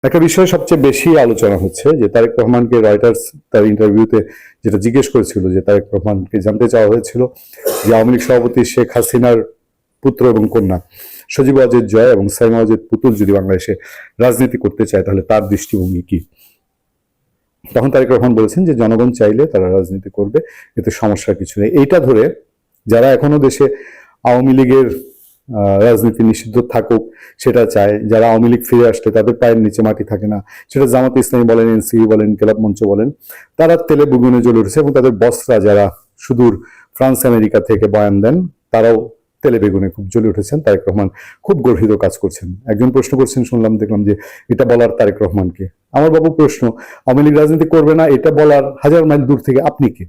একটা বিষয় সবচেয়ে বেশি আলোচনা হচ্ছে যে তারেক রহমানকে রয়টার্স তার ইন্টারভিউতে যেটা জিজ্ঞেস করেছিল, যে তারেক রহমানকে জানতে চাওয়া হয়েছিল যে আওয়ামী লীগ সভাপতি শেখ হাসিনার পুত্র এবং কন্যা সজীব ওয়াজেদ জয় এবং সাইমা ওয়াজেদ পুতুল যদি বাংলাদেশে রাজনীতি করতে চায় তাহলে তার দৃষ্টিভঙ্গি কি। তখন তারেক রহমান বলেছেন যে জনগণ চাইলে তারা রাজনীতি করবে, এতে সমস্যার কিছু নেই। এইটা ধরে যারা এখনো দেশে আওয়ামী লীগের রাজনীতি নিষিদ্ধ থাকুক সেটা চায়, যারা আওয়ামী লীগ ফিরে আসলে তাদের পায়ের নিচে মাটি থাকে না, সেটা জামাতে ইসলামী বলেন, এনসিপি বলেন, ক্লাব মঞ্চ বলেন, তারা তেলে বেগুনে জ্বলে উঠেছে এবং তাদের বসরা যারা সুদূর ফ্রান্স আমেরিকা থেকে বয়ান দেন তারাও তেলে বেগুনে খুব জ্বলে উঠেছেন। তারেক রহমান খুব গর্হিত কাজ করছেন। একজন প্রশ্ন করছেন, শুনলাম দেখলাম যে এটা বলার তারেক রহমানকে। আমার বাবু প্রশ্ন, আওয়ামী লীগ রাজনীতি করবে না এটা বলার হাজার মাইল দূর থেকে আপনি কে?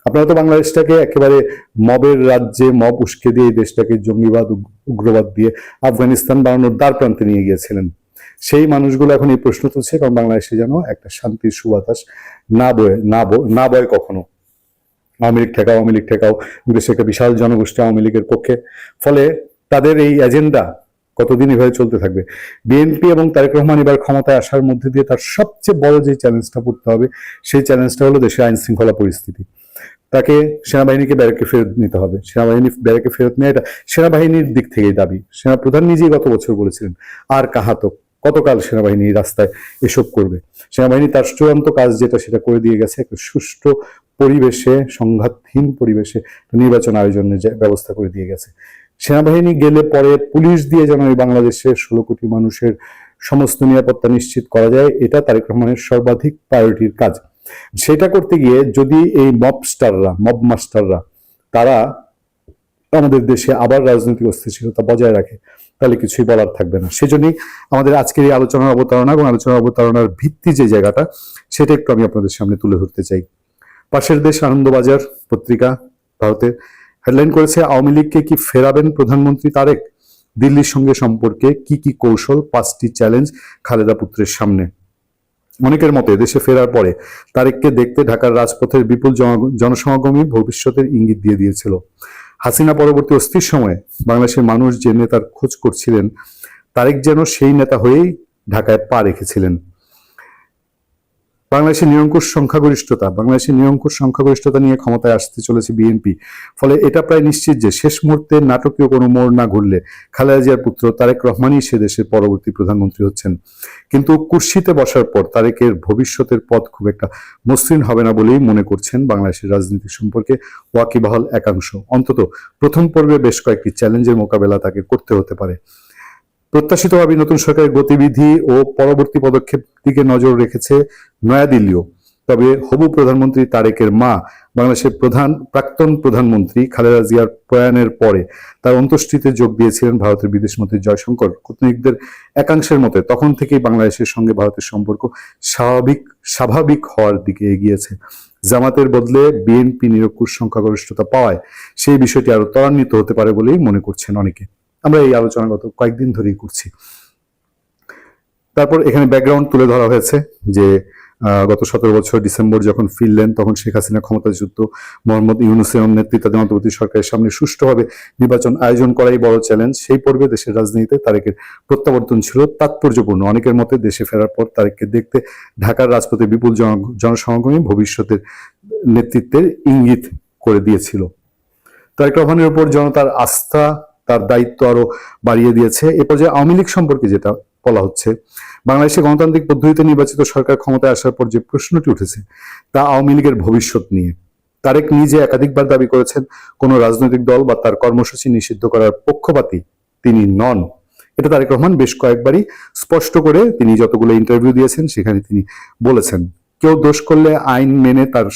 আপনারা তো বাংলাদেশটাকে একেবারে মবের রাজ্যে, মব উস্কে দিয়ে এই দেশটাকে জঙ্গিবাদ উগ্রবাদ দিয়ে আফগানিস্তান বানানোর দ্বার প্রান্তে নিয়ে গিয়েছিলেন। সেই মানুষগুলো এখন এই প্রশ্ন তুলছে কারণ বাংলাদেশে যেন একটা শান্তির সুবাতাস না বয় কখনো। আওয়ামী লীগ ঠেকাও, দেশে একটা বিশাল জনগোষ্ঠী আওয়ামী লীগের পক্ষে। ফলে তাদের এই এজেন্ডা কতদিন এভাবে চলতে থাকবে। বিএনপি এবং তারেক রহমান এবার ক্ষমতায় আসার মধ্যে দিয়ে তার সবচেয়ে বড় যে চ্যালেঞ্জটা পড়তে হবে, সেই চ্যালেঞ্জটা হলো দেশের আইন শৃঙ্খলা পরিস্থিতি। তাকে সেনাবাহিনীকে ব্যারাকে ফেরত নিতে হবে। সেনাবাহিনী ব্যারাকে ফেরত নেওয়া এটা সেনাবাহিনীর দিক থেকেই দাবি। সেনাপ্রধান নিজেই গত বছর বলেছিলেন, আর কাহাতক কতকাল সেনাবাহিনী রাস্তায় এসব করবে। সেনাবাহিনী তার চূড়ান্ত কাজ যেটা সেটা করে দিয়ে গেছে, একটা সুষ্ঠু পরিবেশে, সংঘাতহীন পরিবেশে নির্বাচন আয়োজনের ব্যবস্থা করে দিয়ে গেছে। সেনাবাহিনী গেলে পরে পুলিশ দিয়ে যেন এই বাংলাদেশের 16 কোটি মানুষের সমস্ত নিরাপত্তা নিশ্চিত করা যায়, এটা তারেক রহমানের সর্বাধিক প্রায়োরিটির কাজ। সেটা করতে গিয়ে যদি এই মব মাস্টাররা তারা আমাদের দেশে আবার রাজনৈতিক অস্থিতিশীলতা বজায় রাখে তাহলে কিছুই বলার থাকবে না। সেজন্যই আমাদের আজকের এই আলোচনার অবতারণা এবং আলোচনার অবতারণার ভিত্তি যে জায়গাটা সেটা একটু আমি আপনাদের সামনে তুলে ধরতে চাই। পাশের দেশ আনন্দবাজার পত্রিকা ভারতের হেডলাইন করেছে, আওয়ামী লীগকে কি ফেরাবেন প্রধানমন্ত্রী তারেক? দিল্লির সঙ্গে সম্পর্কে কি কি কৌশল, 5টি চ্যালেঞ্জ খালেদা পুত্রের সামনে। অনেকের মতে দেশে ফেরার পরে তারেককে দেখতে ঢাকার রাজপথের বিপুল জনসমাগমই ভবিষ্যতের ইঙ্গিত দিয়ে দিয়েছিল। হাসিনা পরবর্তী অস্থির সময়ে বাংলাদেশের মানুষ যে নেতার খোঁজ করছিলেন, তারেক যেন সেই নেতা হয়েই ঢাকায় পা রেখেছিলেন। বাংলাদেশের নিরঙ্কুশ সংখ্যাগরিষ্ঠতা নিয়ে ক্ষমতায় আসতে চলেছে বিএনপি। ফলে এটা প্রায় নিশ্চিত যে শেষ মুহূর্তে নাটকীয় কোনো মোড় না ঘুরলে খালেদা জিয়ার পুত্র তারেক রহমানই সে দেশের পরবর্তী প্রধানমন্ত্রী হচ্ছেন। কিন্তু কুর্সিতে বসার পর তারেকের ভবিষ্যতের পথ খুব একটা মসৃণ হবে না বলেই মনে করছেন বাংলাদেশের রাজনীতি সম্পর্কে ওয়াকিবহাল একাংশ। অন্তত প্রথম পর্বে বেশ কয়েকটি চ্যালেঞ্জের মোকাবেলা তাকে করতে হতে পারে। প্রত্যাশিতভাবে নতুন সরকারের গতিবিধি ও পরবর্তী পদক্ষেপ দিকে নজর রেখেছে নয়াদিল্লিও। তবে হবু প্রধানমন্ত্রী তারেকের মা বাংলাদেশের প্রাক্তন প্রধানমন্ত্রী খালেদা জিয়ার প্রয়াণের পরে তার অন্ত্যেষ্টিতে যোগ দিয়েছিলেন ভারতের বিদেশমন্ত্রী জয়শঙ্কর। কূটনীতিকদের একাংশের মতে তখন থেকেই বাংলাদেশের সঙ্গে ভারতের সম্পর্ক স্বাভাবিক হওয়ার দিকে এগিয়েছে। জামাতের বদলে বিএনপি নিরঙ্কুশ সংখ্যাগরিষ্ঠতা পাওয়ায় সেই বিষয়টি আরো ত্বরান্বিত হতে পারে বলেই মনে করছেন অনেকে। আমরা এই আলোচনা গত কয়েকদিন ধরেই করছি। তারপর এখানে ব্যাকগ্রাউন্ড তুলে ধরা হয়েছে যে গত 17 বছর ডিসেম্বর যখন ফিরলেন তখন শেখ হাসিনা ক্ষমতাচ্যুত মোহাম্মদ ইউনূসের নেতৃত্বাধীন অন্তর্বর্তী সরকারের সামনে সুষ্ঠুভাবে নির্বাচন আয়োজন করাই বড় চ্যালেঞ্জ। সেই পর্বে দেশের রাজনীতিতে তারেকের প্রত্যাবর্তন ছিল তাৎপর্যপূর্ণ। অনেকের মতে দেশে ফেরার পর তারেককে দেখতে ঢাকার রাজপথে বিপুল জনসমাগমই ভবিষ্যতের নেতৃত্বের ইঙ্গিত করে দিয়েছিল। তারেক রহমানের উপর জনতার আস্থা তার দায়িত্ব আরো বাড়িয়ে দিয়েছে। এ পর্যায়ে আওয়ামী লীগ সম্পর্কে যেটা বলা হচ্ছে, বাংলাদেশে গণতান্ত্রিক পদ্ধতিতে নির্বাচিত সরকার ক্ষমতায় আসার পর যে প্রশ্নটি উঠেছে তা আওয়ামী লীগের ভবিষ্যৎ নিয়ে। তারেক নিজে একাধিকবার দাবি করেছেন কোনো রাজনৈতিক দল বা তার কর্মসূচি নিষিদ্ধ করার পক্ষপাতী তিনি নন। এটা তারেক রহমান বেশ কয়েকবারই স্পষ্ট করে তিনি যতগুলো ইন্টারভিউ দিয়েছেন সেখানে তিনি বলেছেন। কেউ দোষ করলে আইন মেনে তার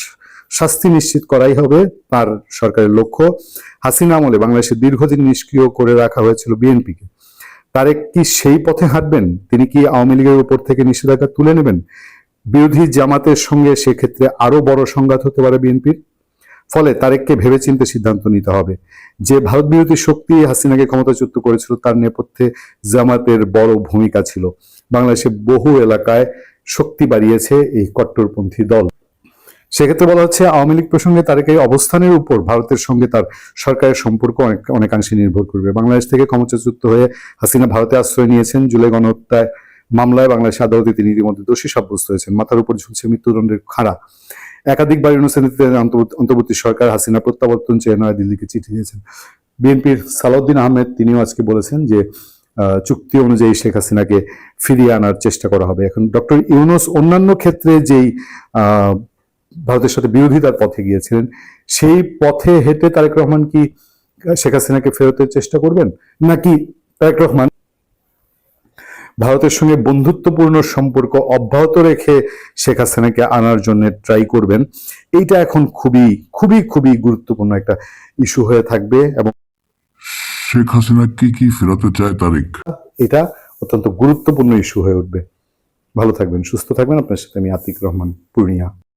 শাস্তি নিশ্চিত করাই হবে তার সরকারের লক্ষ্য। হাসিনা আমলে বাংলাদেশে দীর্ঘদিন নিষ্ক্রিয় করে রাখা হয়েছিল বিএনপিকে। তারেক কি সেই পথে হাঁটবেন? তিনি কি আওয়ামী লীগের উপর থেকে নিষেধাজ্ঞা তুলে নেবেন? বিরোধী জামাতের সঙ্গে সেক্ষেত্রে আরো বড় সংঘাত হতে পারে বিএনপির। ফলে তারেককে ভেবেচিন্তে সিদ্ধান্ত নিতে হবে। যে ভারত বিরোধী শক্তি হাসিনাকে ক্ষমতাচ্যুত করেছিল তার নেপথ্যে জামাতের বড় ভূমিকা ছিল। বাংলাদেশে বহু এলাকায় শক্তি বাড়িয়েছে এই কট্টরপন্থী দল। সেক্ষেত্রে বলা হচ্ছে আওয়ামী লীগ প্রসঙ্গে তারেকের অবস্থানের উপর ভারতের সঙ্গে তার সরকারের সম্পর্ক অনেকাংশে নির্ভর করবে। বাংলাদেশ থেকে ক্ষমতাচ্যুত হয়ে হাসিনা ভারতে আশ্রয় নিয়েছেন। জুলাই গণহত্যায় মামলায় বাংলাদেশ আদালতে তিনি ইতিমধ্যে দোষী সাব্যস্ত হয়েছেন। মাথার উপর ঝুলছে মৃত্যুদণ্ডের খাড়া। একাধিকবার ইউনূসের নেতৃত্বে অন্তর্বর্তী সরকার হাসিনা প্রত্যাবর্তন চেয়ে নয়াদিল্লিকে চিঠি দিয়েছেন। বিএনপির সালাউদ্দিন আহমেদ তিনিও আজকে বলেছেন যে চুক্তি অনুযায়ী শেখ হাসিনাকে ফিরিয়ে আনার চেষ্টা করা হবে। এখন ডক্টর ইউনূস অন্যান্য ক্ষেত্রে যেই ভারতের সাথে বিরোধিতার পথে গিয়েছিলেন, সেই পথে হেঁটে তারেক রহমান কি শেখ হাসিনাকে ফেরতের চেষ্টা করবেন, নাকি তারেক রহমান ভারতের সঙ্গে বন্ধুত্বপূর্ণ সম্পর্ক অব্যাহত রেখে শেখ হাসিনাকে আনার জন্য ট্রাই করবেন? এইটা এখন খুবই খুবই খুবই গুরুত্বপূর্ণ একটা ইস্যু হয়ে থাকবে এবং শেখ হাসিনা কি ফেরাতে চায় তারেক, এটা অত্যন্ত গুরুত্বপূর্ণ ইস্যু হয়ে উঠবে। ভালো থাকবেন, সুস্থ থাকবেন। আপনার সাথে আমি আতিক রহমান, পূর্ণিয়া।